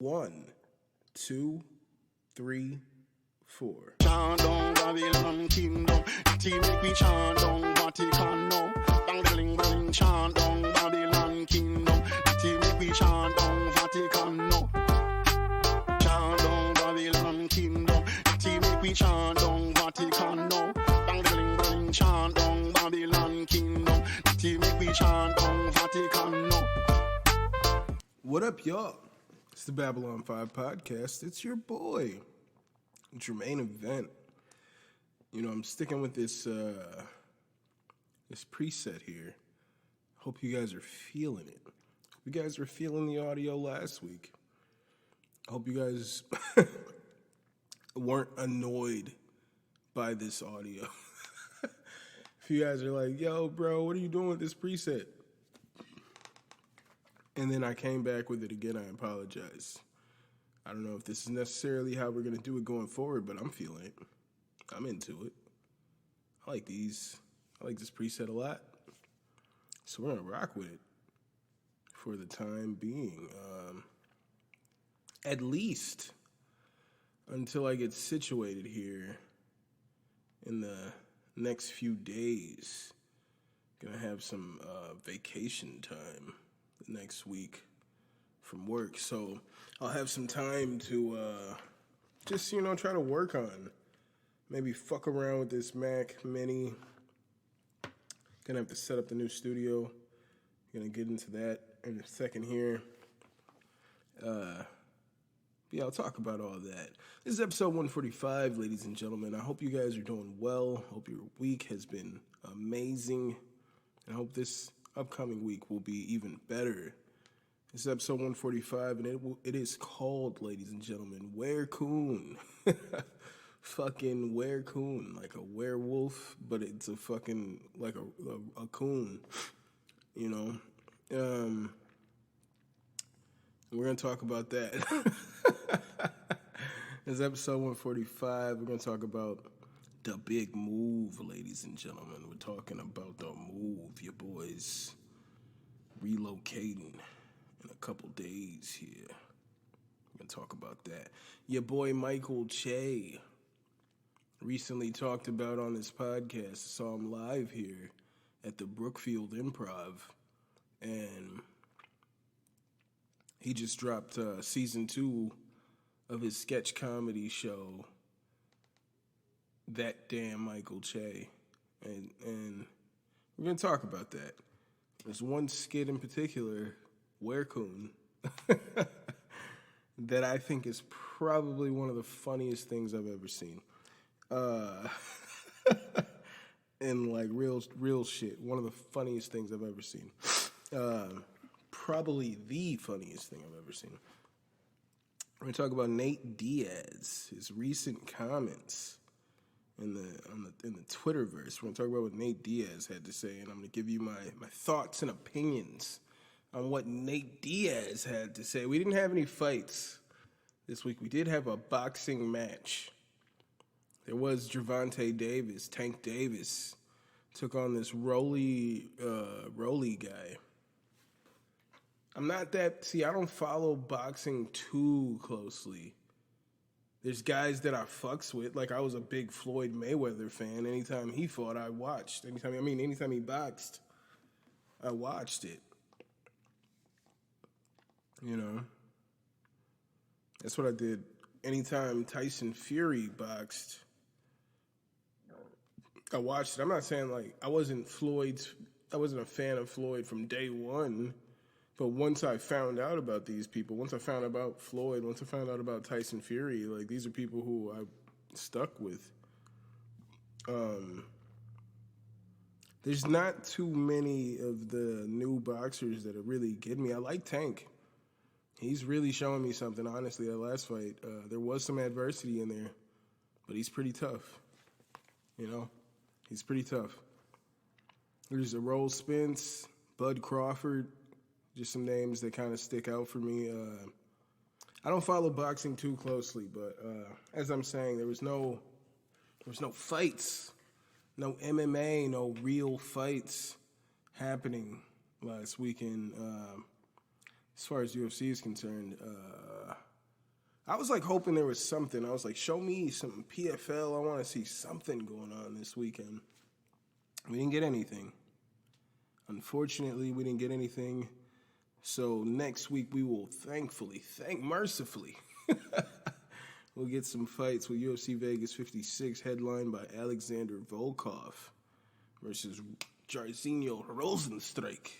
1, 2, 3, 4. Chant down Babylon kingdom. Team make me chant down Vatican now. Bang bling bling chant down Babylon kingdom. Team make me chant down Vatican now. Chant down Babylon kingdom. Team make me chant down Vatican now. Bang bling bling chant down Babylon kingdom. Team make me chant down Vatican now. What up, y'all? It's the Babylon 5 podcast. It's your boy, Jermaine event. You know, I'm sticking with this preset here. Hope you guys are feeling it. Hope you guys were feeling the audio last week. Hope you guys weren't annoyed by this audio. If you guys are like, yo, bro, what are you doing with this preset? And then I came back with it again. I apologize. I don't know if this is necessarily how we're going to do it going forward, but I'm feeling it. I'm into it. I like these. I like this preset a lot. So we're going to rock with it for the time being. At least until I get situated here in the next few days. Going to have some vacation time next week from work, so I'll have some time to just, try to work on, maybe fuck around with this Mac Mini. Gonna have to set up the new studio. Gonna get into that in a second here. Yeah, I'll talk about all that. This is episode 145, ladies and gentlemen. I hope you guys are doing well. Hope your week has been amazing. I hope this upcoming week will be even better. This is episode 145, and it is called, ladies and gentlemen, Werecoon. Fucking Werecoon, like a werewolf, but it's a fucking, like a coon, We're going to talk about that. This is episode 145. We're going to talk about the big move, ladies and gentlemen. We're talking about the move, your boys relocating in a couple days here. We're going to talk about that. Your boy Michael Che recently talked about on this podcast. I saw him live here at the Brookfield Improv, and he just dropped season 2 of his sketch comedy show, That Damn Michael Che, and we're going to talk about that. There's one skit in particular, Werecoon, that I think is probably one of the funniest things I've ever seen. And like real shit, one of the funniest things I've ever seen. Probably the funniest thing I've ever seen. We're going to talk about Nate Diaz, his recent comments in the Twitterverse. We're going to talk about what Nate Diaz had to say, and I'm going to give you my thoughts and opinions on what Nate Diaz had to say. We didn't have any fights this week. We did have a boxing match. There was Gervonta Davis, Tank Davis, took on this Rolly guy. I don't follow boxing too closely. There's guys that I fucks with. Like, I was a big Floyd Mayweather fan. Anytime he fought, I watched. Anytime he boxed, I watched it. That's what I did. Anytime Tyson Fury boxed, I watched it. I'm not saying, like, I wasn't a fan of Floyd from day one. But once I found out about these people, once I found out about Floyd, once I found out about Tyson Fury, like, these are people who I stuck with. There's not too many of the new boxers that are really getting me. I like Tank. He's really showing me something, honestly, that last fight. There was some adversity in there, but he's pretty tough. He's pretty tough. There's Errol Spence, Bud Crawford. Just some names that kind of stick out for me. I don't follow boxing too closely, but as I'm saying, there was no fights, no MMA, no real fights happening last weekend. As far as UFC is concerned, I was like hoping there was something. I was like, show me some PFL. I want to see something going on this weekend. We didn't get anything. Unfortunately, we didn't get anything. So next week we will mercifully, we'll get some fights with UFC Vegas 56 headlined by Alexander Volkov versus Jairzinho Rozenstruik.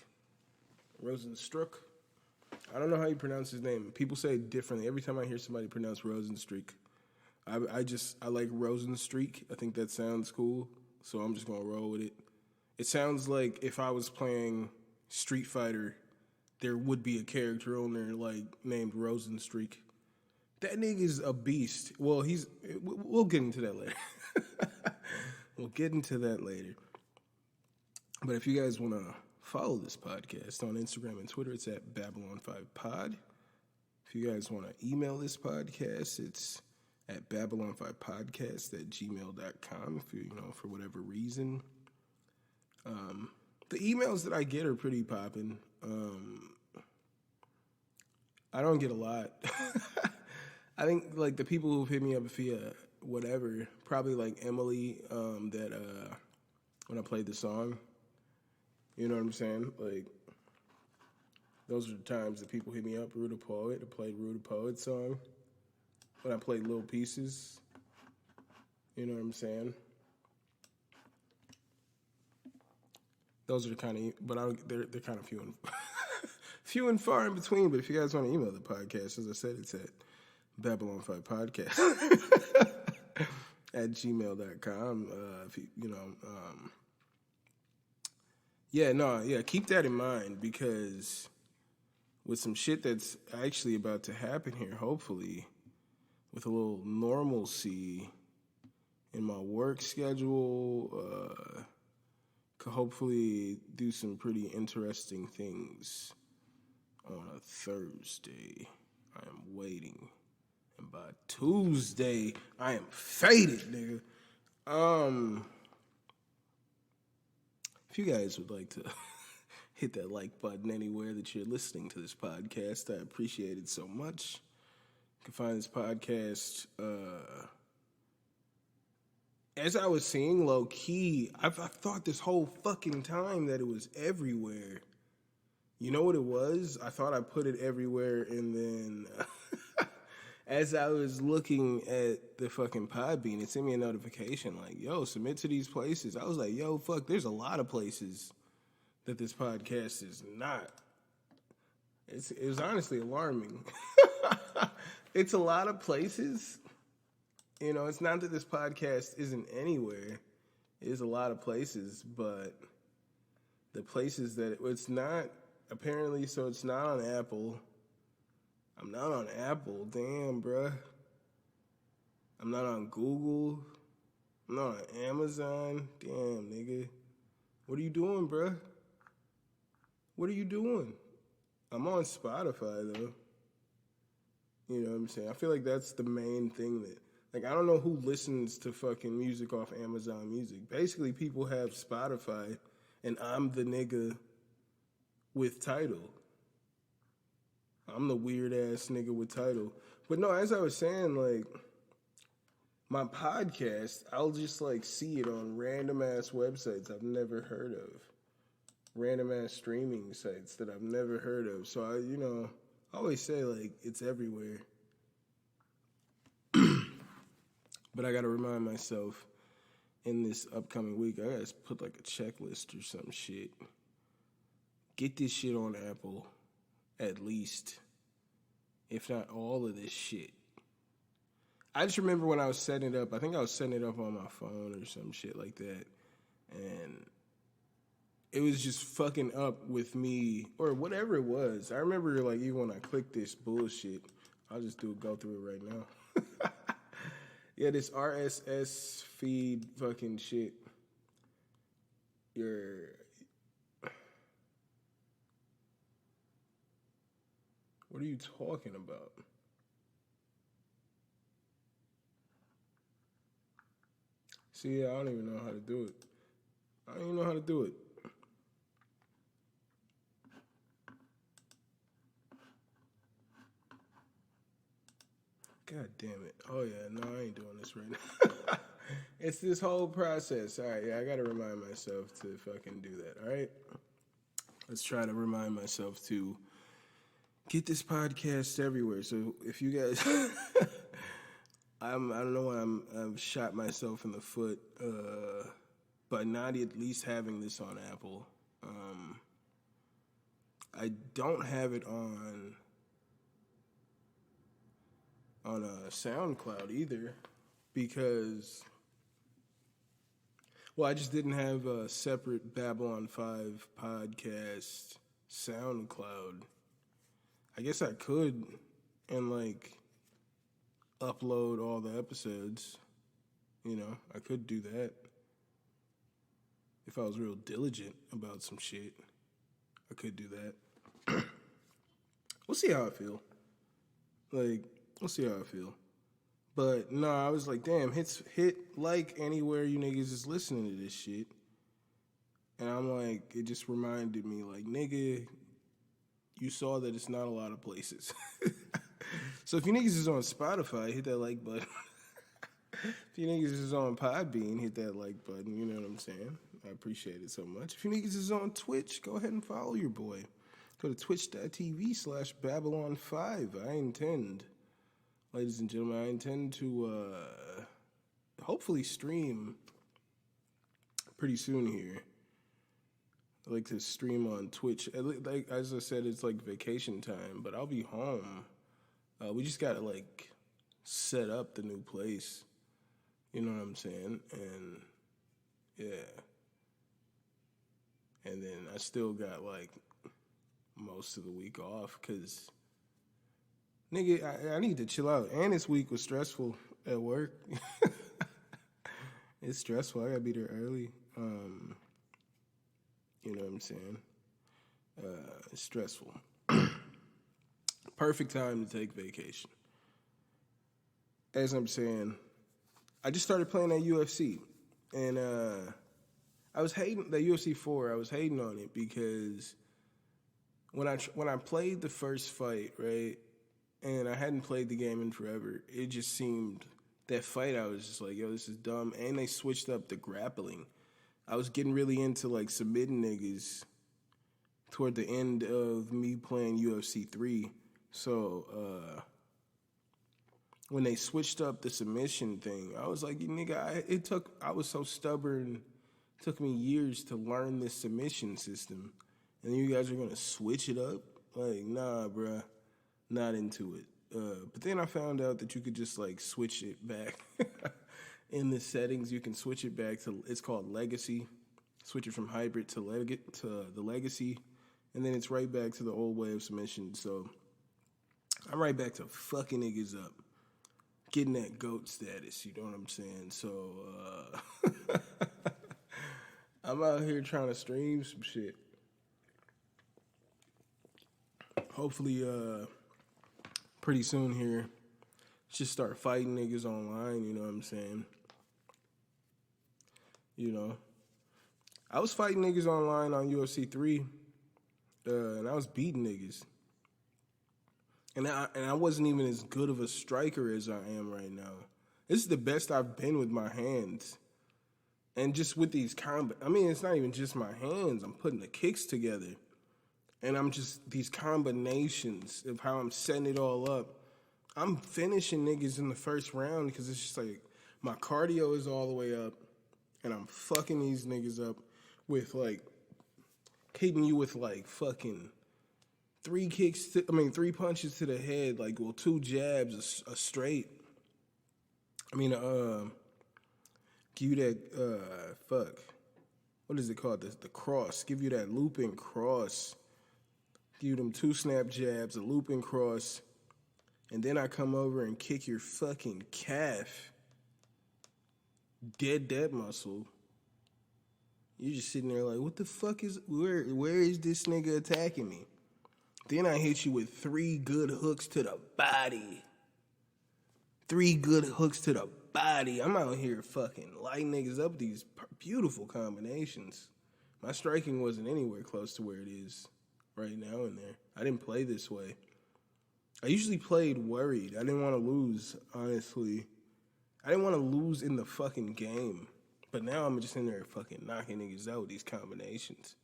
I don't know how you pronounce his name. People say it differently. Every time I hear somebody pronounce Rozenstruik, I like Rozenstruik. I think that sounds cool, so I'm just gonna roll with it. It sounds like if I was playing Street Fighter, there would be a character on there like named Rozenstruik. That nigga's a beast. Well, we'll get into that later. But if you guys want to follow this podcast on Instagram and Twitter, it's at Babylon5Pod. If you guys want to email this podcast, it's at Babylon5Podcast@gmail.com if you for whatever reason. The emails that I get are pretty popping. I don't get a lot. I think like the people who've hit me up via whatever, probably like Emily, that when I played the song, you know what I'm saying? Like those are the times that people hit me up. Ruda Poet, I played Ruda Poet's song. When I played Little Pieces, you know what I'm saying? Those are the kind of, but they're kind of few and far in between. But if you guys want to email the podcast, as I said, it's at Babylon5Podcast at gmail.com. If keep that in mind because with some shit that's actually about to happen here, hopefully, with a little normalcy in my work schedule, could hopefully do some pretty interesting things on a Thursday. I am waiting. And by Tuesday, I am faded, nigga. If you guys would like to hit that like button anywhere that you're listening to this podcast, I appreciate it so much. You can find this podcast, as I was saying, low key, I've thought this whole fucking time that it was everywhere. You know what it was? I thought I put it everywhere, and then as I was looking at the fucking Podbean, it sent me a notification like, yo, submit to these places. I was like, yo, fuck, there's a lot of places that this podcast is not. It was honestly alarming. It's a lot of places. You know, it's not that this podcast isn't anywhere. It is a lot of places, but the places that it's not, apparently, so it's not on Apple. I'm not on Apple. Damn, bruh. I'm not on Google. I'm not on Amazon. Damn, nigga. What are you doing, bruh? What are you doing? I'm on Spotify, though. You know what I'm saying? I feel like that's the main thing that... Like, I don't know who listens to fucking music off Amazon Music. Basically, people have Spotify, and I'm the nigga with Tidal. I'm the weird-ass nigga with Tidal. But no, as I was saying, like, my podcast, I'll just, like, see it on random-ass websites I've never heard of. Random-ass streaming sites that I've never heard of. So, I always say, like, it's everywhere. But I got to remind myself in this upcoming week, I got to put like a checklist or some shit. Get this shit on Apple, at least. If not all of this shit. I just remember when I was setting it up, I think I was setting it up on my phone or some shit like that. And it was just fucking up with me, or whatever it was. I remember like even when I clicked this bullshit, I'll just go through it right now. Yeah, this RSS feed fucking shit. What are you talking about? See, yeah, I don't even know how to do it. God damn it. Oh, yeah. No, I ain't doing this right now. It's this whole process. All right, yeah, I got to remind myself to fucking do that, all right? Let's try to remind myself to get this podcast everywhere. So if you guys... I don't know why I've shot myself in the foot by not at least having this on Apple. I don't have it on SoundCloud either because, well, I just didn't have a separate Babylon 5 podcast SoundCloud. I guess I could and like upload all the episodes. You know, I could do that if I was real diligent about some shit. I could do that. We'll see how I feel. Like, we'll see how I feel. But no, I was like, damn, hit like anywhere you niggas is listening to this shit. And I'm like, it just reminded me, like, nigga, you saw that it's not a lot of places. So if you niggas is on Spotify, hit that like button. If you niggas is on Podbean, hit that like button. You know what I'm saying? I appreciate it so much. If you niggas is on Twitch, go ahead and follow your boy. Go to twitch.tv/Babylon5. I intend, ladies and gentlemen, I intend to hopefully stream pretty soon here. I like to stream on Twitch. Like, as I said, it's like vacation time, but I'll be home. We just got to like set up the new place. You know what I'm saying? And yeah. And then I still got like most of the week off because, nigga, I need to chill out. And this week was stressful at work. It's stressful. I got to be there early. You know what I'm saying? It's stressful. Perfect time to take vacation. As I'm saying, I just started playing that UFC. And I was hating that UFC 4. I was hating on it because when I played the first fight, right, and I hadn't played the game in forever, it just seemed, that fight, I was just like, yo, this is dumb. And they switched up the grappling. I was getting really into, like, submitting niggas toward the end of me playing UFC 3. So, when they switched up the submission thing, I was like, nigga, I was so stubborn. It took me years to learn this submission system. And you guys are going to switch it up? Like, nah, bruh. Not into it. But then I found out that you could just, like, switch it back. In the settings, you can switch it back to, it's called Legacy. Switch it from Hybrid to the Legacy. And then it's right back to the old way of submission. So I'm right back to fucking niggas up. Getting that GOAT status, you know what I'm saying? So, I'm out here trying to stream some shit. Hopefully, pretty soon here, just start fighting niggas online, you know what I'm saying? You know, I was fighting niggas online on UFC 3, and I was beating niggas. And I wasn't even as good of a striker as I am right now. This is the best I've been with my hands. And just with these it's not even just my hands. I'm putting the kicks together. And I'm just, these combinations of how I'm setting it all up. I'm finishing niggas in the first round because it's just like, my cardio is all the way up. And I'm fucking these niggas up with like, hitting you with like fucking 3 punches to the head, like, well, 2 jabs, a straight. Give you that, what is it called? The cross. Give you that looping cross. Give you them 2 snap jabs, a looping cross. And then I come over and kick your fucking calf. Dead muscle. You're just sitting there like, what the fuck where is this nigga attacking me? Then I hit you with 3 good hooks to the body. 3 good hooks to the body. I'm out here fucking lighting niggas up with these beautiful combinations. My striking wasn't anywhere close to where it is right now in there. I didn't play this way. I usually played worried. I didn't want to lose, honestly. I didn't want to lose in the fucking game. But now I'm just in there fucking knocking niggas out with these combinations.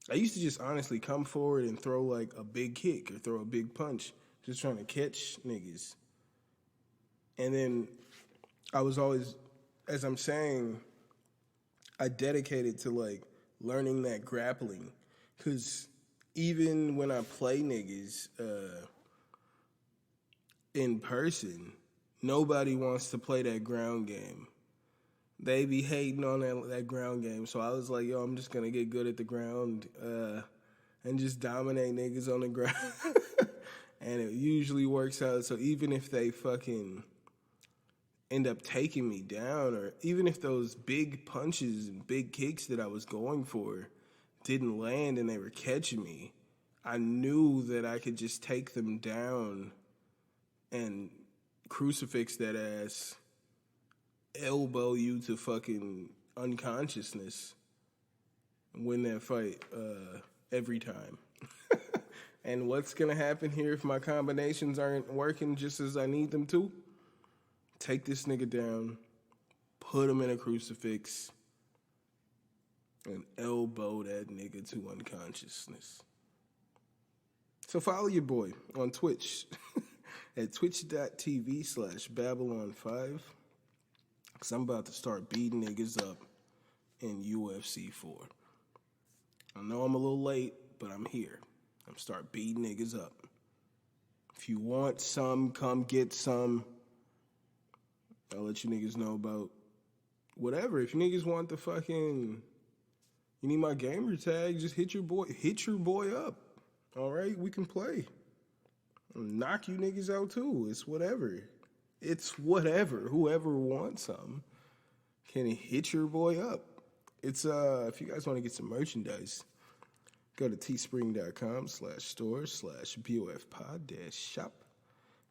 I used to just honestly come forward and throw like a big kick or throw a big punch, just trying to catch niggas. And then I was always, as I'm saying, I dedicated to like learning that grappling. Because even when I play niggas in person, nobody wants to play that ground game. They be hating on that ground game. So I was like, yo, I'm just going to get good at the ground and just dominate niggas on the ground. And it usually works out. So even if they fucking end up taking me down, or even if those big punches and big kicks that I was going for didn't land and they were catching me, I knew that I could just take them down and crucifix that ass, elbow you to fucking unconsciousness, and win that fight every time. And what's going to happen here if my combinations aren't working just as I need them to? Take this nigga down, put him in a crucifix, and elbow that nigga to unconsciousness. So follow your boy on Twitch at twitch.tv/Babylon5, because I'm about to start beating niggas up in UFC 4. I know I'm a little late, but I'm here. I'm start beating niggas up. If you want some, come get some. I'll let you niggas know about whatever. If you niggas want the fucking, you need my gamer tag, just hit your boy up. All right, we can play. I'll knock you niggas out too. It's whatever. Whoever wants some can hit your boy up. It's if you guys want to get some merchandise, go to teespring.com/store/BOFpod-shop.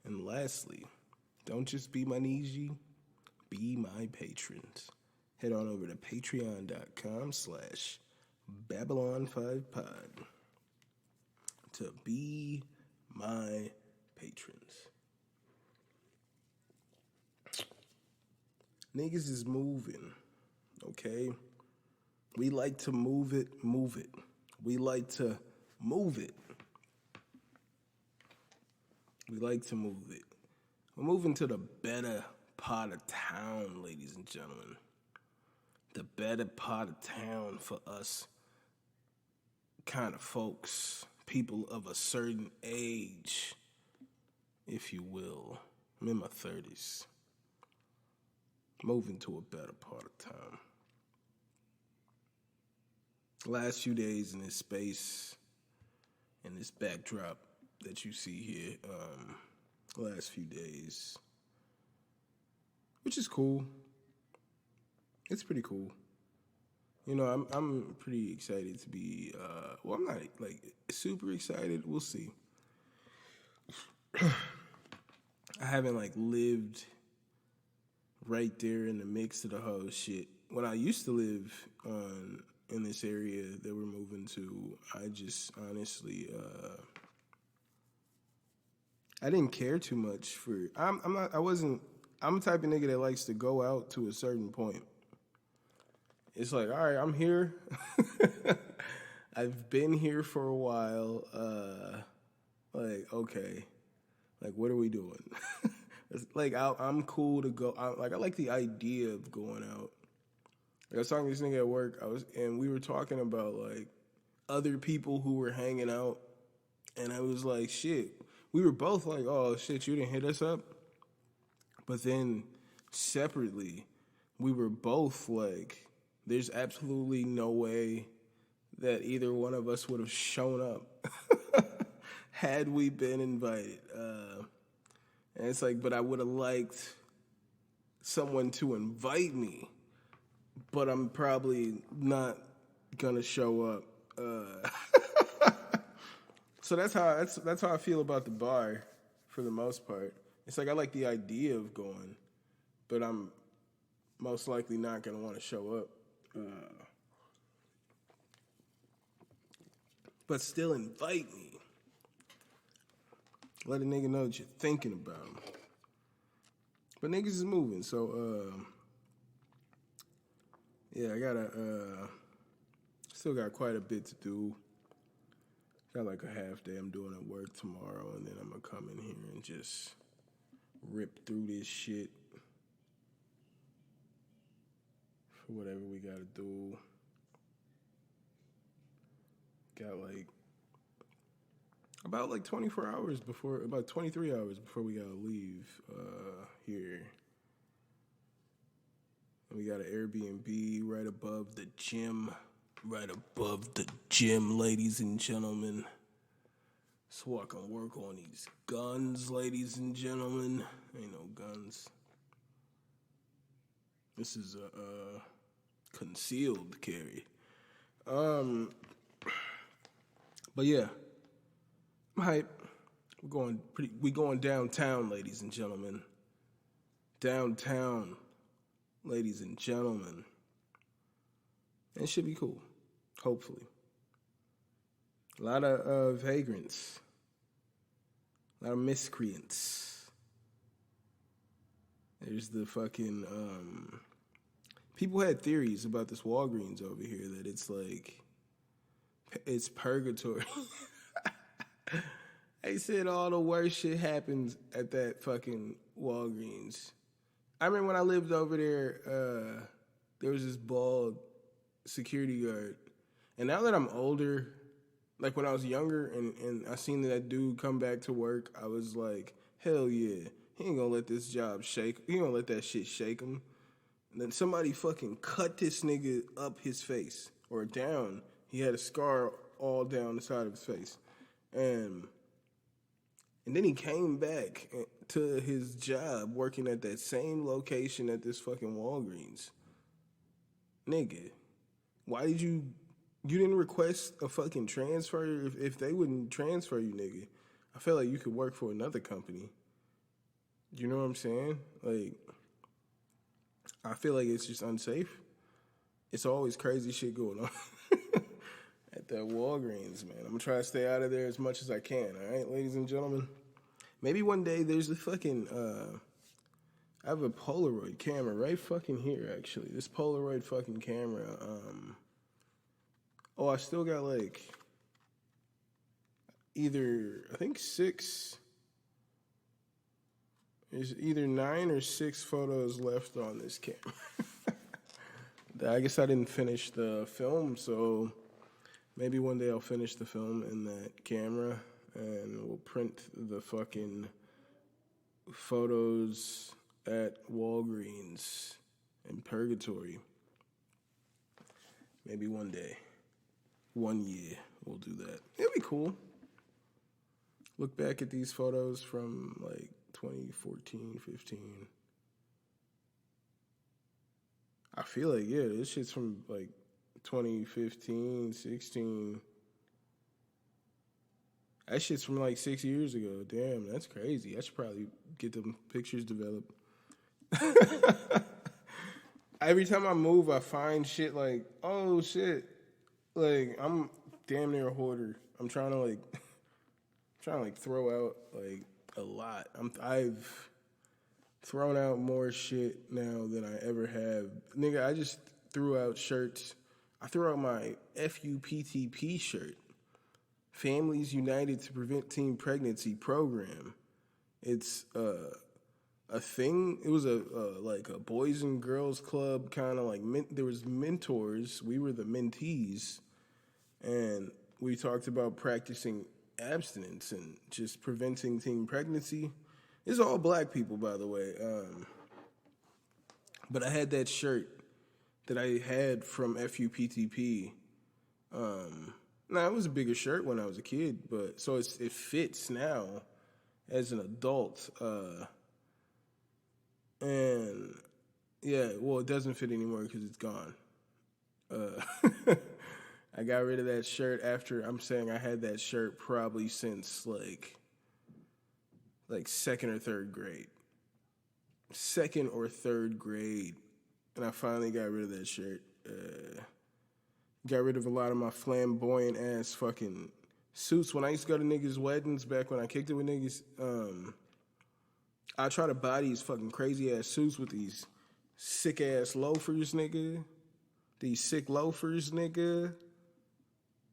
And lastly, don't just be my Niji, be my patrons. Head on over to patreon.com/Babylon5pod to be my patrons. Niggas is moving, okay? We like to move it. We like to move it. We're moving to the better part of town, ladies and gentlemen. The better part of town for us kind of folks, people of a certain age, if you will. I'm in my 30s. Moving to a better part of town. Last few days in this space, in this backdrop that you see here, last few days, which is cool. It's pretty cool. You know, I'm pretty excited to be, I'm not, like, super excited. We'll see. I haven't, like, lived right there in the mix of the whole shit. When I used to live in this area that we're moving to, I just honestly, I didn't care too much for, I'm the type of nigga that likes to go out to a certain point. It's like, all right, I'm here. I've been here for a while. Like, okay. Like, what are we doing? Like, I'm cool to go. I like the idea of going out. Like, I was talking to this nigga at work, and we were talking about, like, other people who were hanging out, and I was like, shit. We were both like, oh, shit, you didn't hit us up? But then, separately, we were both like, there's absolutely no way that either one of us would have shown up had we been invited. And it's like, but I would have liked someone to invite me, but I'm probably not gonna show up. So that's how I feel about the bar, for the most part. It's like I like the idea of going, but I'm most likely not gonna want to show up. But still invite me. Let a nigga know that you're thinking about him. But niggas is moving, so yeah, I gotta still got quite a bit to do. Got like a half day I'm doing at work tomorrow, and then I'm gonna come in here and just rip through this shit for whatever we gotta do. Got like about 24 hours before, about 23 hours before we gotta leave here. And we got an Airbnb right above the gym. Right above the gym, ladies and gentlemen. So I can work on these guns, ladies and gentlemen. Ain't no guns. This is a concealed carry. But yeah, I'm hype. We going downtown, ladies and gentlemen. Downtown, ladies and gentlemen. It should be cool, hopefully. A lot of vagrants. A lot of miscreants. There's the fucking, people had theories about this Walgreens over here that it's like, it's purgatory. They said all the worst shit happens at that fucking Walgreens. I remember when I lived over there, there was this bald security guard. And now that I'm older, like when I was younger and I seen that dude come back to work, I was like, hell yeah. He ain't gonna let this job shake. He ain't gonna let that shit shake him. And then somebody fucking cut this nigga up his face or down. He had a scar all down the side of his face. And then he came back to his job working at that same location at this fucking Walgreens. Nigga, why did you didn't request a fucking transfer? If they wouldn't transfer you, nigga, I feel like you could work for another company. You know what I'm saying? Like, I feel like it's just unsafe. It's always crazy shit going on at that Walgreens, man. I'm gonna try to stay out of there as much as I can, all right, ladies and gentlemen? Maybe one day there's a fucking, I have a Polaroid camera right fucking here, actually. This Polaroid fucking camera, I still got like there's either 9 or 6 photos left on this camera. I guess I didn't finish the film, so maybe one day I'll finish the film in that camera and we'll print the fucking photos at Walgreens in Purgatory. Maybe one day. 1 year we'll do that. It'll be cool. Look back at these photos from like 2014, 15. I feel like, yeah, this shit's from like 2015, 16. That shit's from like 6 years ago. Damn, that's crazy. I should probably get them pictures developed. Every time I move, I find shit like, oh shit. Like, I'm damn near a hoarder. I'm trying to throw out like a lot. I've thrown out more shit now than I ever have. Nigga, I just threw out shirts. I threw out my FUPTP shirt. Families United to Prevent Teen Pregnancy program. It's a thing. It was like a boys and girls club kind of like. There was mentors. We were the mentees, and we talked about practicing abstinence and just preventing teen pregnancy. It's all black people, by the way. But I had that shirt that I had from FUPTP. Now, it was a bigger shirt when I was a kid, but so it fits now as an adult. And yeah, well, it doesn't fit anymore because it's gone. I got rid of that shirt after, I'm saying I had that shirt probably since like second or third grade. Second or third grade. And I finally got rid of that shirt. Got rid of a lot of my flamboyant ass fucking Suits, when I used to go to niggas' weddings back when I kicked it with niggas, I try to buy these fucking crazy ass suits with these sick ass loafers, nigga. These sick loafers, nigga.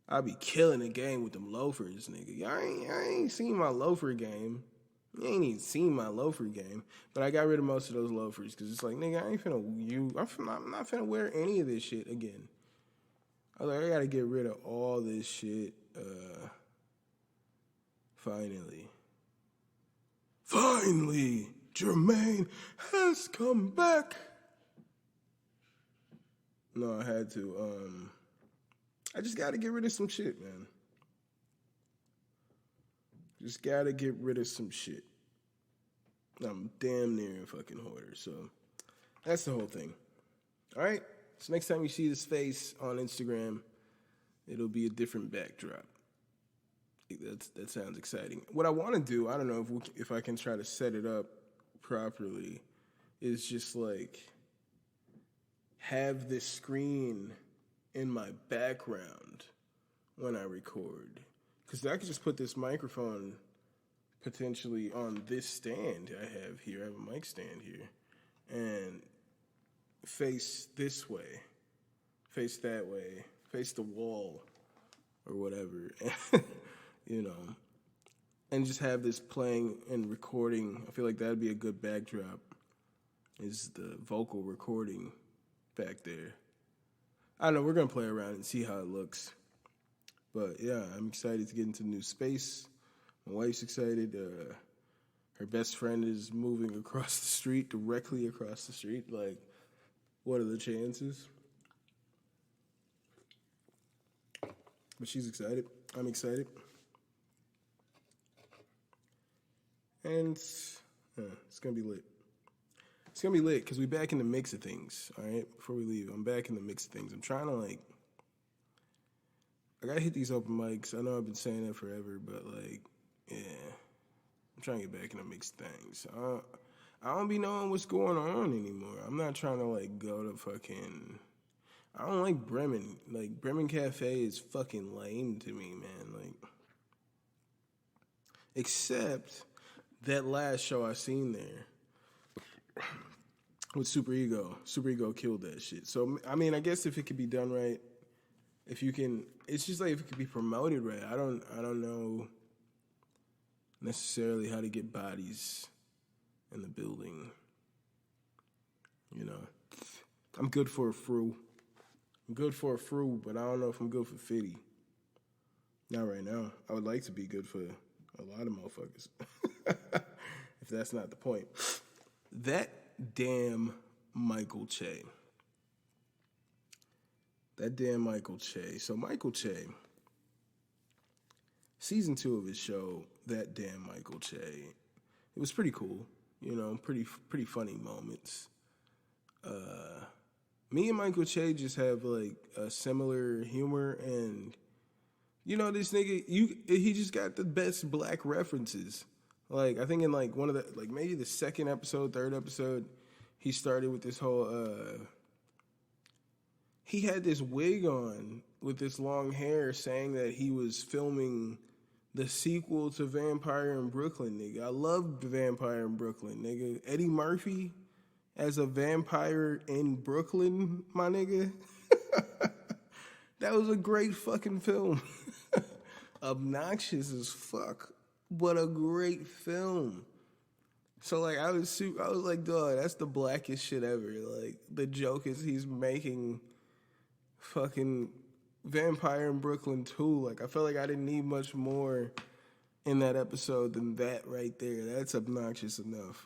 I be killing the game with them loafers, nigga. I ain't seen my loafer game. You ain't even seen my loafer game. But I got rid of most of those loafers because it's like, nigga, I ain't finna I'm not finna wear any of this shit again. I was like, I gotta get rid of all this shit. Finally, Jermaine has come back. No, I had to. I just gotta get rid of some shit, man. Just gotta get rid of some shit. I'm damn near a fucking hoarder, so that's the whole thing. All right? So next time you see this face on Instagram, it'll be a different backdrop. That sounds exciting. What I want to do, I don't know if I can try to set it up properly, is just like have this screen in my background when I record. Because I could just put this microphone potentially on this stand I have here. I have a mic stand here. And face this way, face that way, face the wall or whatever. You know, and just have this playing and recording. I feel like that'd be a good backdrop, is the vocal recording back there. I don't know, we're going to play around and see how it looks. But yeah, I'm excited to get into new space. My wife's excited. Her best friend is moving across the street, directly across the street. Like, what are the chances? But she's excited. I'm excited. And it's going to be lit. It's going to be lit because we back in the mix of things, all right? Before we leave, I'm back in the mix of things. I'm trying to, like, I got to hit these open mics. I know I've been saying that forever, but, like, yeah. I'm trying to get back in the mix of things. I don't be knowing what's going on anymore. I'm not trying to, like, go to fucking... I don't like Bremen. Like, Bremen Cafe is fucking lame to me, man. Like, except... that last show I seen there with Super Ego. Super Ego killed that shit. So, I mean, I guess if it could be done right, if you can, it's just like if it could be promoted right. I don't know necessarily how to get bodies in the building. You know, I'm good for a fru. I'm good for a fru, but I don't know if I'm good for 50. Not right now. I would like to be good for a lot of motherfuckers. If that's not the point. That damn Michael Che. So Michael Che, season 2 of his show, That Damn Michael Che, it was pretty cool. You know, pretty funny moments. Me and Michael Che just have like a similar humor, and you know, this nigga, he just got the best black references. Like, I think in, like, one of the, like, maybe the second episode, third episode, he started with this whole, he had this wig on with this long hair saying that he was filming the sequel to Vampire in Brooklyn, nigga. I loved Vampire in Brooklyn, nigga. Eddie Murphy as a vampire in Brooklyn, my nigga. That was a great fucking film. Obnoxious as fuck. What a great film. So, like, I was like, dog, that's the blackest shit ever. Like, the joke is he's making fucking Vampire in Brooklyn 2. Like, I felt like I didn't need much more in that episode than that right there. That's obnoxious enough.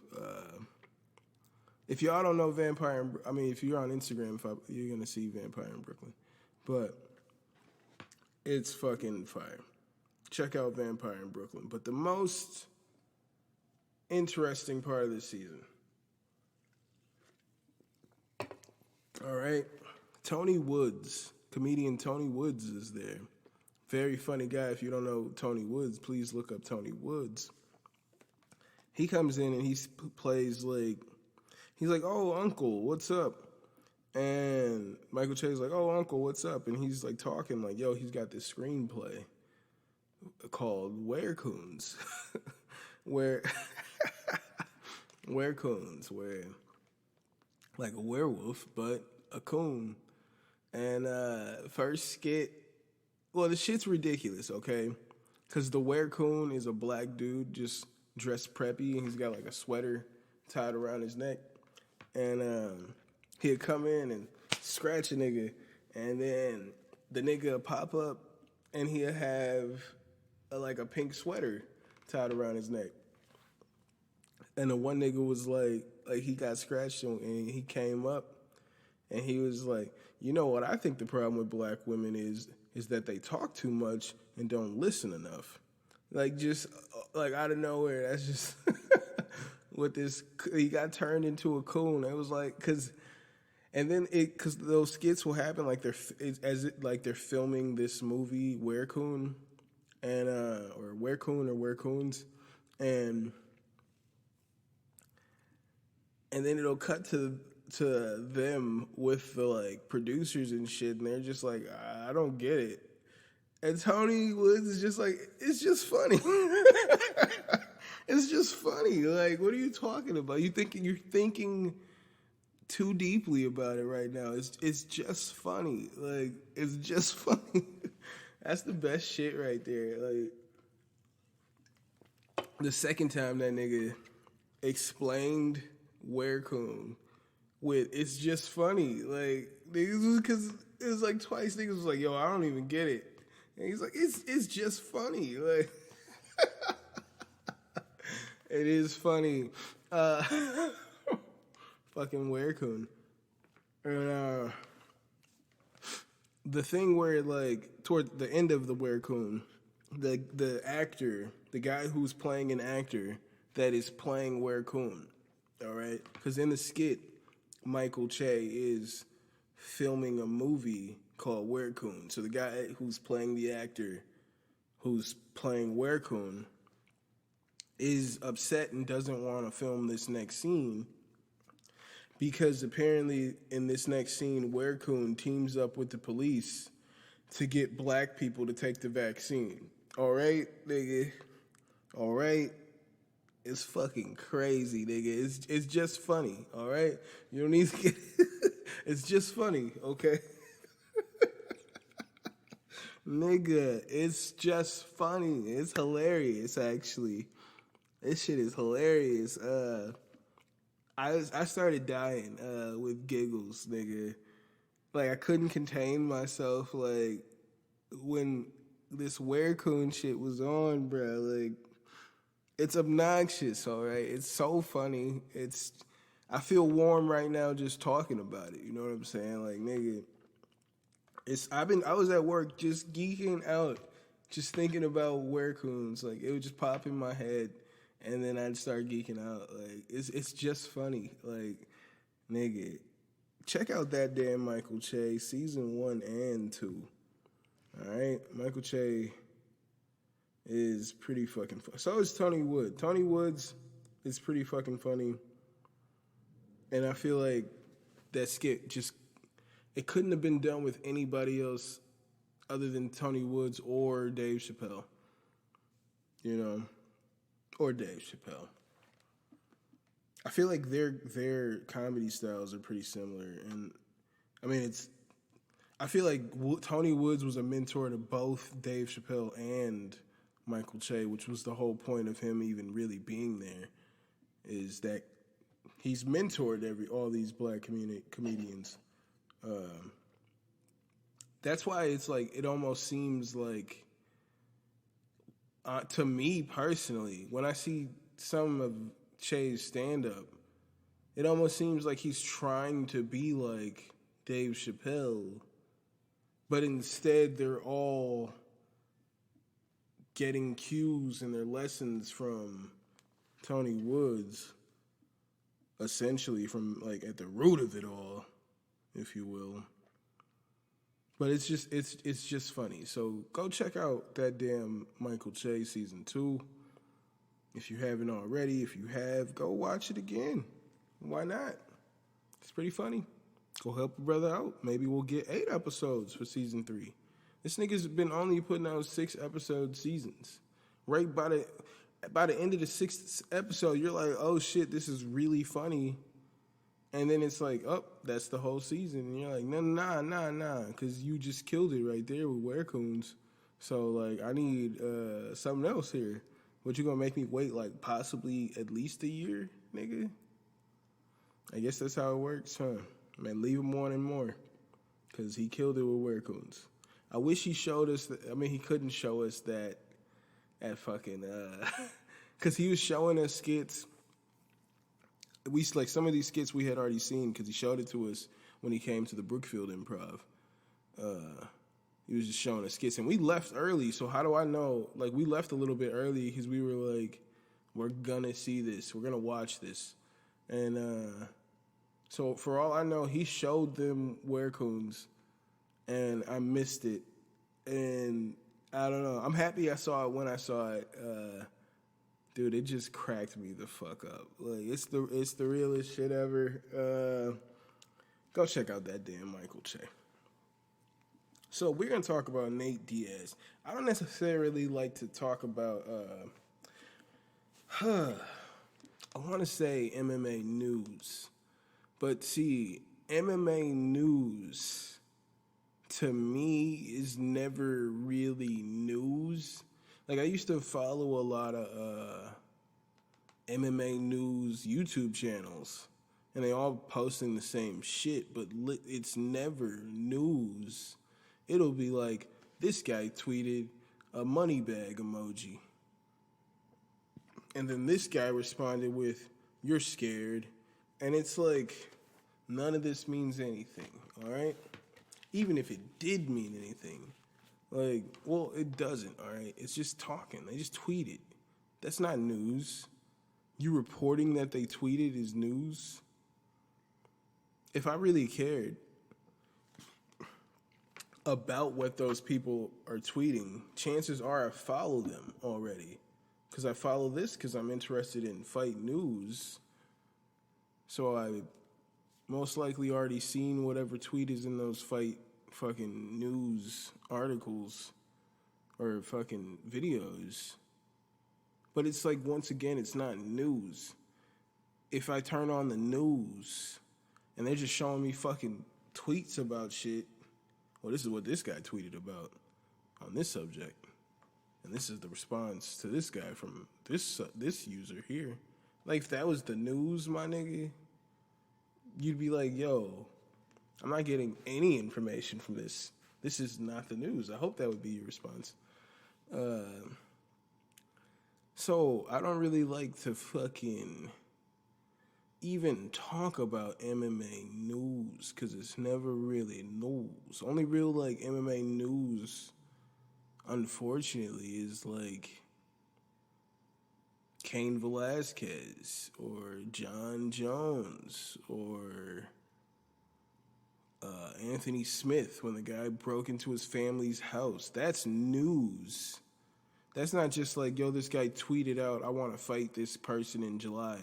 If y'all don't know if you're on Instagram, you're going to see Vampire in Brooklyn. But it's fucking fire. Check out Vampire in Brooklyn. But the most interesting part of this season. All right. Tony Woods. Comedian Tony Woods is there. Very funny guy. If you don't know Tony Woods, please look up Tony Woods. He comes in and he plays like, he's like, oh, uncle, what's up? And Michael Che's like, oh, uncle, what's up? And he's like talking like, yo, he's got this screenplay called Werecoons, where Werecoons, where like a werewolf but a coon. And first skit, well, the shit's ridiculous, okay? Because the Werecoon is a black dude just dressed preppy, and he's got like a sweater tied around his neck. And he'd come in and scratch a nigga, and then the nigga would pop up, and he'd have like a pink sweater tied around his neck. And the one nigga was like he got scratched, and he came up, and he was like, you know what I think the problem with black women is that they talk too much and don't listen enough. Like, just like out of nowhere, that's just what this, he got turned into a coon. It was like, because those skits will happen like they're filming this movie Werecoon, and or Werecoon or Werecoons, and then it'll cut to them with the like producers and shit, and they're just like, I don't get it. And Tony Woods is just like, it's just funny. It's just funny. Like, what are you talking about? You're thinking too deeply about it right now. It's just funny. Like, it's just funny. That's the best shit right there. Like, the second time that nigga explained Werecoon with it's just funny, like, niggas, because it was like twice niggas was like, yo, I don't even get it. And he's like, it's just funny. Like, it is funny. Fucking Werecoon. And the thing where, like, toward the end of the Werecoon, the actor, the guy who's playing an actor that is playing Werecoon, all right? Because in the skit, Michael Che is filming a movie called Werecoon. So the guy who's playing the actor who's playing Werecoon is upset and doesn't want to film this next scene because apparently in this next scene, Werecoon teams up with the police to get black people to take the vaccine. All right, nigga. All right. It's fucking crazy, nigga. It's just funny, all right? You don't need to get... It's just funny, okay? Nigga, it's just funny. It's hilarious, actually. This shit is hilarious. I started dying with giggles, nigga. Like, I couldn't contain myself, like, when this Werecoon shit was on, bro. Like, it's obnoxious, all right? It's so funny. I feel warm right now just talking about it. You know what I'm saying? Like, nigga, I was at work just geeking out, just thinking about Werecoons. Like, it would just pop in my head, and then I'd start geeking out. Like, it's just funny. Like, nigga, check out that damn Michael Che, season 1 and 2. All right? Michael Che is pretty fucking funny. So is Tony Wood. Tony Woods is pretty fucking funny. And I feel like that skit it couldn't have been done with anybody else other than Tony Woods or Dave Chappelle. You know? Or Dave Chappelle. I feel like their comedy styles are pretty similar. And, I mean, I feel like Tony Woods was a mentor to both Dave Chappelle and Michael Che, which was the whole point of him even really being there, is that he's mentored all these black comedians. That's why it's like, it almost seems like, to me personally, when I see some of Che's stand-up, it almost seems like he's trying to be like Dave Chappelle, but instead they're all getting cues and their lessons from Tony Woods, essentially from, like, at the root of it all, if you will. But it's just funny. So go check out that damn Michael Che season 2. If you haven't already, if you have, go watch it again. Why not? It's pretty funny. Go help a brother out. Maybe we'll get 8 episodes for season 3. This nigga's been only putting out 6-episode seasons. Right by the end of the 6th episode, you're like, oh shit, this is really funny. And then it's like, oh, that's the whole season. And you're like, nah, because you just killed it right there with Werecoons. So, like, I need something else here. What, you gonna make me wait, like, possibly at least a year, nigga? I guess that's how it works, huh? Man, leave him wanting more. Because he killed it with Werecoons. I wish he showed us, he couldn't show us that at fucking, because he was showing us skits. Like, some of these skits we had already seen because he showed it to us when he came to the Brookfield Improv. He was just showing us skits. And we left early, so how do I know? Like, we left a little bit early because we were like, we're gonna see this. We're gonna watch this. And so for all I know, he showed them Werecoons, and I missed it. And I don't know. I'm happy I saw it when I saw it. Dude, it just cracked me the fuck up. Like, it's the realest shit ever. Go check out that damn Michael Che. So we're gonna talk about Nate Diaz. I don't necessarily like to talk about I want to say MMA news, but see, MMA news to me is never really news. Like, I used to follow a lot of MMA news YouTube channels, and they all posting the same shit, but it's never news. It'll be like, this guy tweeted a money bag emoji. And then this guy responded with, you're scared. And it's like, none of this means anything, all right? Even if it did mean anything. Like, well, it doesn't, all right? It's just talking. They just tweeted. That's not news. You reporting that they tweeted is news? If I really cared about what those people are tweeting, chances are I follow them already. Because I follow this because I'm interested in fight news. So I most likely already seen whatever tweet is in those fight fucking news articles or fucking videos. But it's like, once again, it's not news. If I turn on the news and they're just showing me fucking tweets about shit, well, this is what this guy tweeted about on this subject. And this is the response to this guy from this user here. Like, if that was the news, my nigga, you'd be like, yo, I'm not getting any information from this. This is not the news. I hope that would be your response. So I don't really like to fucking even talk about MMA news because it's never really news. Only real, like, MMA news, unfortunately, is like Cain Velasquez or John Jones or Anthony Smith when the guy broke into his family's house. That's news. That's not just like, yo, this guy tweeted out, I want to fight this person in July.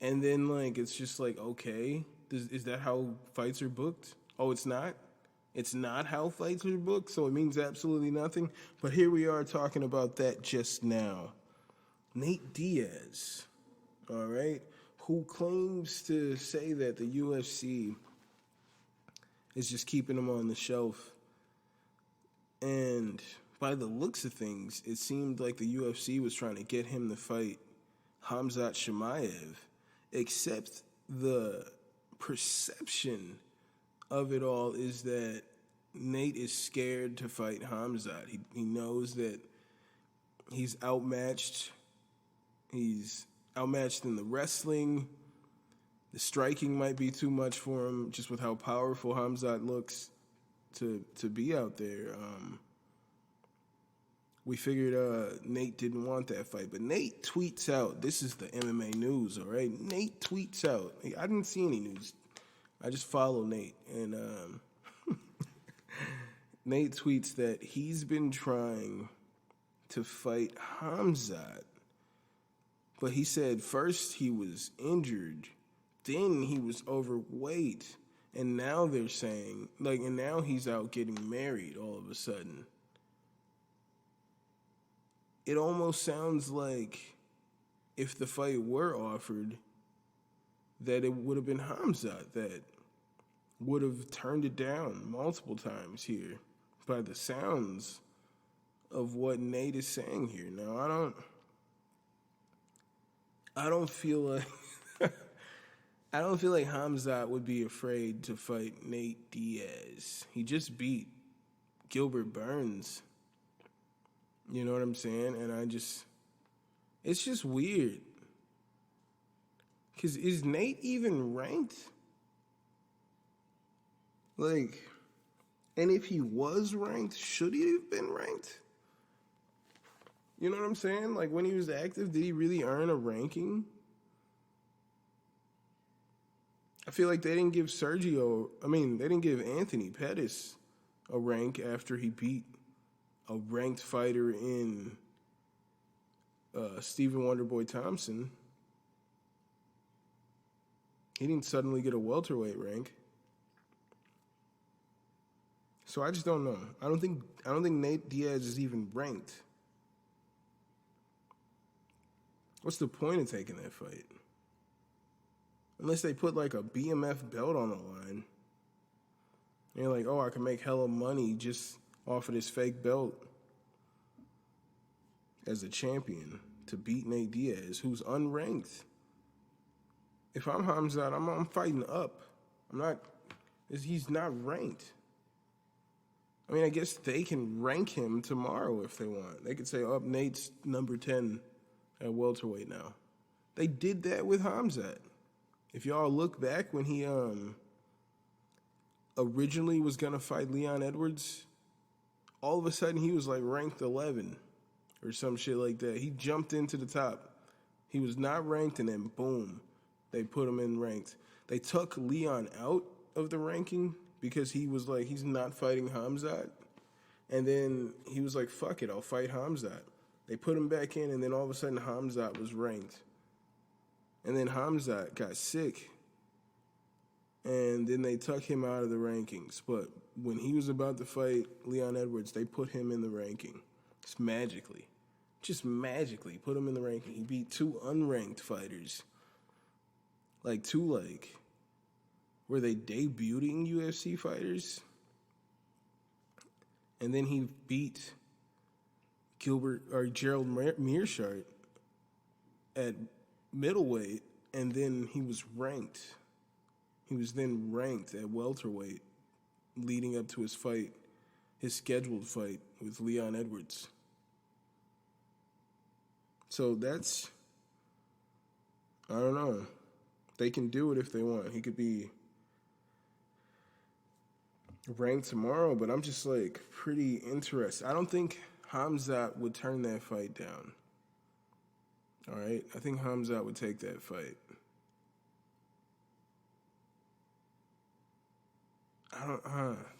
And then, like, it's just like, okay, is that how fights are booked? Oh, it's not? It's not how fights are booked, so it means absolutely nothing. But here we are talking about that just now. Nate Diaz, all right, who claims to say that the UFC is just keeping him on the shelf. And by the looks of things, it seemed like the UFC was trying to get him to fight Khamzat Chimaev, except the perception of it all is that Nate is scared to fight Khamzat. He knows that he's outmatched. He's outmatched in the wrestling. The striking might be too much for him, just with how powerful Khamzat looks to be out there. We figured Nate didn't want that fight. But Nate tweets out, this is the MMA news, all right? Nate tweets out. I didn't see any news. I just follow Nate. And Nate tweets that he's been trying to fight Khamzat. But he said first he was injured, then he was overweight, And now they're saying, like, and now he's out getting married all of a sudden. It almost sounds like if the fight were offered, that it would have been Hamzat that would have turned it down multiple times here by the sounds of what Nate is saying here. Now, I don't feel like I don't feel like Hamzat would be afraid to fight Nate Diaz. He just beat Gilbert Burns. You know what I'm saying? And it's just weird. Because is Nate even ranked? Like, and if he was ranked, should he have been ranked? You know what I'm saying? Like, when he was active, did he really earn a ranking? I feel like they didn't give Anthony Pettis a rank after he beat a ranked fighter in Stephen Wonderboy Thompson. He didn't suddenly get a welterweight rank. So I just don't know. I don't think Nate Diaz is even ranked. What's the point of taking that fight? Unless they put like a BMF belt on the line. And you're like, oh, I can make hella money just off of this fake belt as a champion to beat Nate Diaz, who's unranked. If I'm Hamzat, I'm fighting up. He's not ranked. I mean, I guess they can rank him tomorrow if they want. They could say, oh, Nate's number 10 at welterweight now. They did that with Hamzat. If y'all look back when he originally was going to fight Leon Edwards, all of a sudden he was like ranked 11 or some shit like that. He jumped into the top. He was not ranked, and then boom, they put him in ranked. They took Leon out of the ranking because he was like, he's not fighting Hamzat. And then he was like, fuck it, I'll fight Hamzat. They put him back in, and then all of a sudden Hamzat was ranked. And then Hamzat got sick, and then they took him out of the rankings. But when he was about to fight Leon Edwards, they put him in the ranking. Just magically put him in the ranking. He beat two unranked fighters. Were they debuting UFC fighters? And then he beat Gerald Meerschaert at middleweight, and then he was ranked. He was then ranked at welterweight leading up to his scheduled fight with Leon Edwards. So that's, I don't know. They can do it if they want. He could be ranked tomorrow, but I'm just like pretty interested. I don't think Hamzat would turn that fight down. All right? I think Hamzat would take that fight.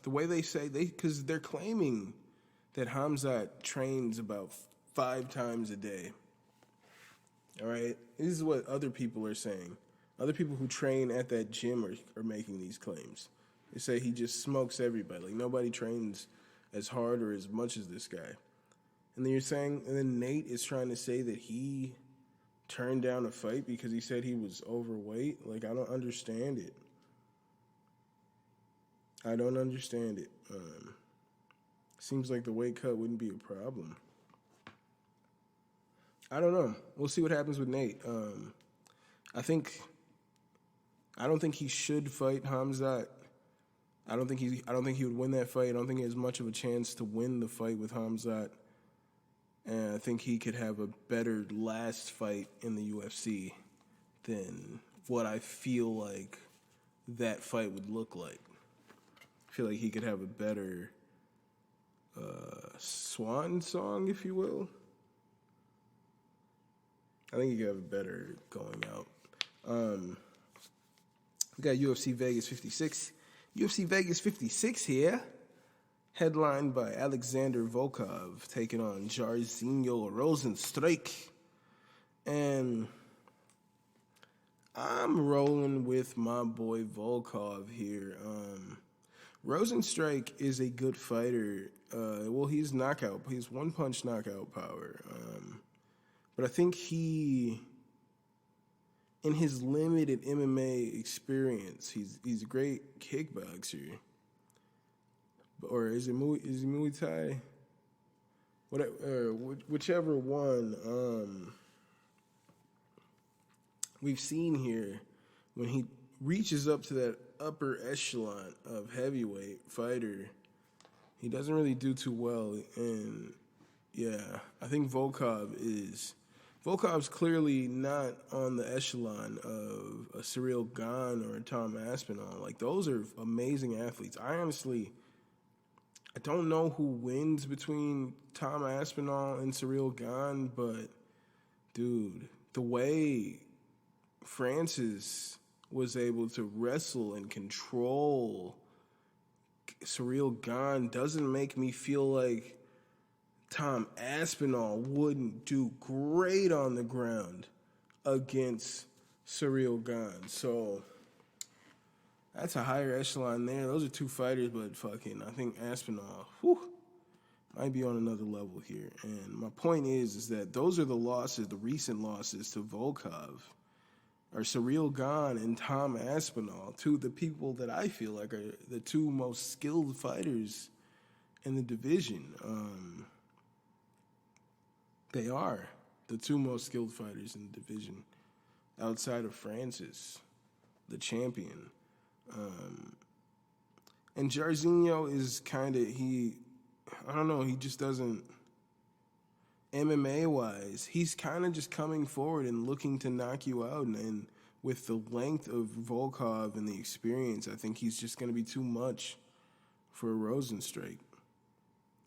The way they say, because they're claiming that Hamzat trains about 5 times a day. All right? This is what other people are saying. Other people who train at that gym are making these claims. They say he just smokes everybody. Like, nobody trains as hard or as much as this guy. And then Nate is trying to say that he turned down a fight because he said he was overweight. Like, I don't understand it. Seems like the weight cut wouldn't be a problem. I don't know. We'll see what happens with Nate. I don't think he should fight Hamzat. I don't think he would win that fight. I don't think he has much of a chance to win the fight with Hamzat. And I think he could have a better last fight in the UFC than what I feel like that fight would look like. I feel like he could have a better swan song, if you will. I think he could have a better going out. We got UFC Vegas 56. UFC Vegas 56 here, headlined by Alexander Volkov taking on Jairzinho Rozenstruik. And I'm rolling with my boy Volkov here. Rosenstrike is a good fighter. He's knockout. He's one punch knockout power. But I think in his limited MMA experience, he's a great kickboxer. Or is he Muay Thai? Whichever one. We've seen here when he reaches up to that upper echelon of heavyweight fighter, he doesn't really do too well. And yeah, I think Volkov's clearly not on the echelon of a Cyril Gane or a Tom Aspinall. Like, those are amazing athletes. I don't know who wins between Tom Aspinall and Cyril Gane, but dude, the way Francis was able to wrestle and control Cyril Gane doesn't make me feel like Tom Aspinall wouldn't do great on the ground against Cyril Gane. So that's a higher echelon there. Those are two fighters, but I think Aspinall, might be on another level here. And my point is that those are the recent losses to Volkov, are Cyril Gane and Tom Aspinall, two of the people that I feel like are the two most skilled fighters in the division. They are the two most skilled fighters in the division outside of Francis, the champion. And Jairzinho is he just doesn't, MMA-wise, he's kind of just coming forward and looking to knock you out. And with the length of Volkov and the experience, I think he's just going to be too much for a Rosenstrike.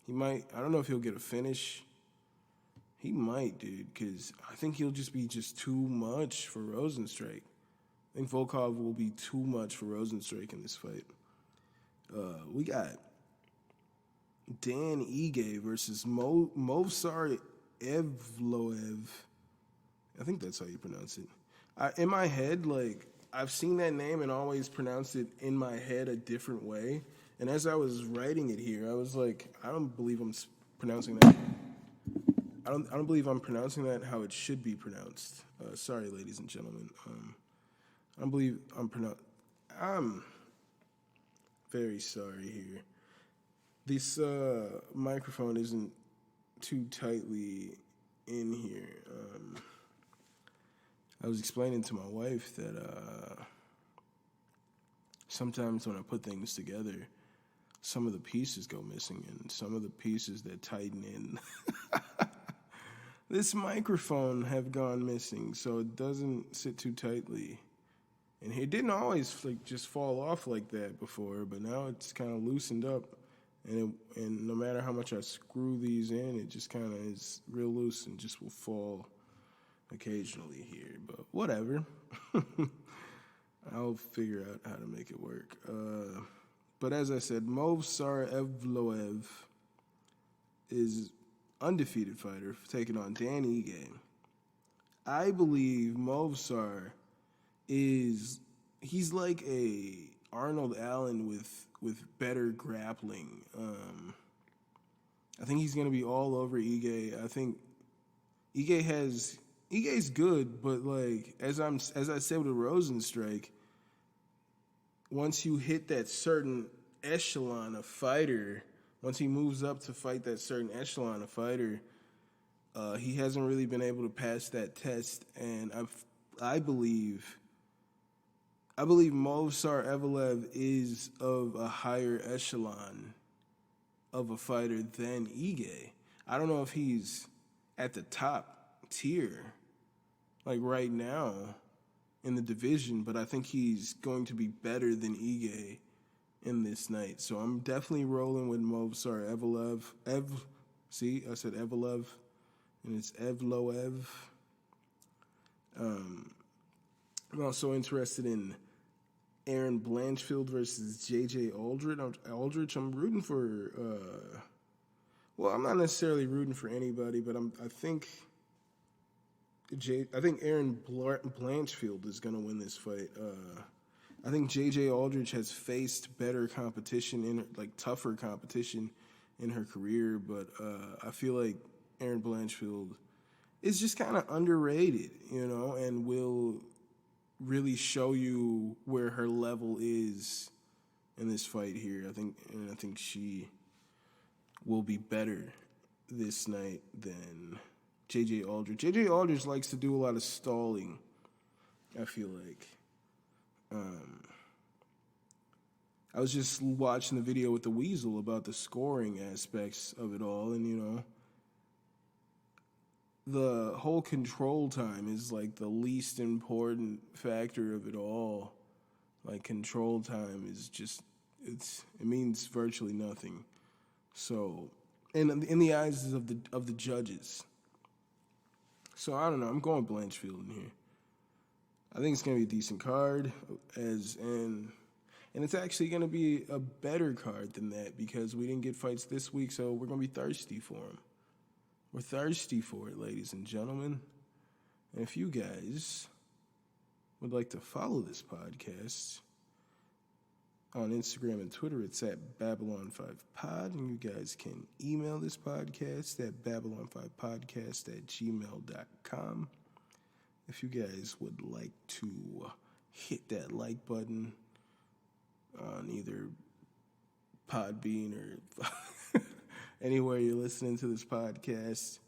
I don't know if he'll get a finish. He might, dude, because I think he'll just be too much for Rosenstrike. I think Volkov will be too much for Rosenstrike in this fight. We got Dan Ige versus Movsar Evloev. I think that's how you pronounce it. In my head, I've seen that name and always pronounced it in my head a different way. And as I was writing it here, I was like, I don't believe I'm pronouncing that. I don't believe I'm pronouncing that how it should be pronounced. Sorry, ladies and gentlemen. I don't believe I'm very sorry here. This microphone isn't too tightly in here. I was explaining to my wife that sometimes when I put things together, some of the pieces go missing, and some of the pieces that tighten in this microphone have gone missing, so it doesn't sit too tightly. And it didn't always just fall off like that before, but now it's kind of loosened up. And no matter how much I screw these in, it just kind of is real loose and just will fall occasionally here. But whatever. I'll figure out how to make it work. But as I said, Movsar Evloev is undefeated fighter taking on Dan Ige. I believe Movsar he's like a Arnold Allen with better grappling. I think he's going to be all over Ige. I think Ige's good, but as I said with Rosenstrike, once you hit that certain echelon of fighter, once he moves up to fight that certain echelon of fighter, he hasn't really been able to pass that test. And I believe Movsar Evloev is of a higher echelon of a fighter than Ige. I don't know if he's at the top tier, right now in the division, but I think he's going to be better than Ige in this night. So I'm definitely rolling with Movsar Evloev. I said Evloev, and it's Evloev. I'm also interested in Aaron Blanchfield versus J.J. Aldrich. I'm rooting for, I'm not necessarily rooting for anybody, but I think I think Aaron Blanchfield is going to win this fight. I think J.J. Aldrich has faced better competition, tougher competition in her career, but I feel like Aaron Blanchfield is just kind of underrated, and will really show you where her level is in this fight here. I think she will be better this night than J.J. Aldrich. J.J. Aldrich likes to do a lot of stalling, I feel like. I was just watching the video with the Weasel about the scoring aspects of it all, and, the whole control time is, the least important factor of it all. Control time is just, it means virtually nothing. So, in the eyes of the judges. So, I don't know. I'm going Blanchfield in here. I think it's going to be a decent card, and it's actually going to be a better card than that because we didn't get fights this week, so we're going to be thirsty for them. We're thirsty for it, ladies and gentlemen. And if you guys would like to follow this podcast on Instagram and Twitter, it's at Babylon5Pod, and you guys can email this podcast at Babylon5podcast@gmail.com. If you guys would like to hit that like button on either Podbean or anywhere you're listening to this podcast.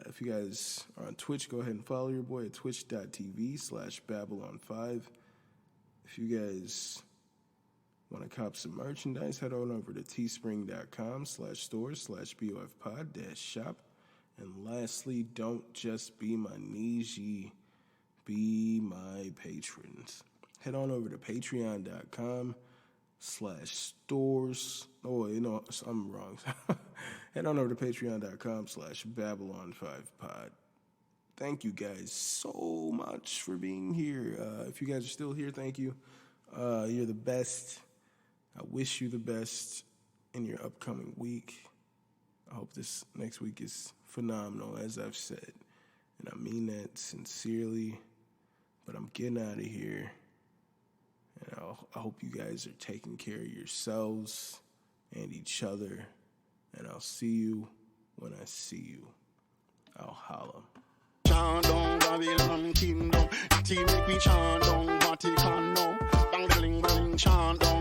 If you guys are on Twitch, go ahead and follow your boy at twitch.tv/Babylon5. If you guys want to cop some merchandise, head on over to teespring.com/store/BOFpod-shop. And lastly, don't just be my Niji, be my patrons. Head on over to patreon.com/stores. Oh, I'm wrong. Head on over to patreon.com/Babylon5Pod. Thank you guys so much for being here. If you guys are still here, thank you. You're the best. I wish you the best in your upcoming week. I hope this next week is phenomenal, as I've said. And I mean that sincerely. But I'm getting out of here. And I hope you guys are taking care of yourselves and each other. And I'll see you when I see you. I'll holla. Chant down Babylon kingdom. The team make we chant down Vatican now. Bang, bling, bling, chant down.